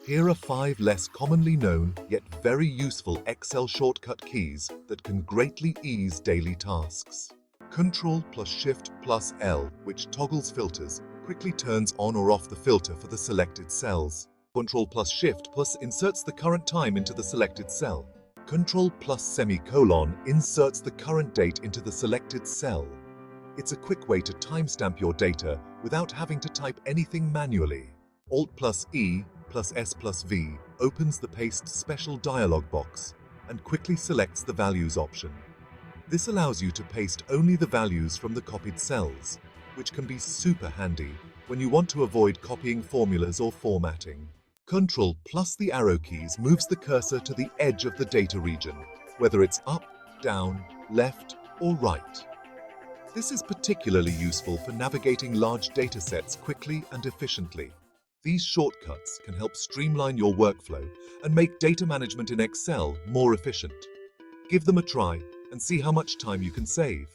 Here are 5 less commonly known yet very useful Excel shortcut keys that can greatly ease daily tasks. Ctrl plus Shift plus L, which toggles filters, quickly turns on or off the filter for the selected cells. Ctrl plus Shift plus inserts the current time into the selected cell. Ctrl plus semicolon inserts the current date into the selected cell. It's a quick way to timestamp your data without having to type anything manually. Alt plus E plus S plus V opens the Paste Special dialog box and quickly selects the Values option. This allows you to paste only the values from the copied cells, which can be super handy when you want to avoid copying formulas or formatting. Ctrl plus the arrow keys moves the cursor to the edge of the data region, whether it's up, down, left, or right. This is particularly useful for navigating large data sets quickly and efficiently. These shortcuts can help streamline your workflow and make data management in Excel more efficient. Give them a try and see how much time you can save.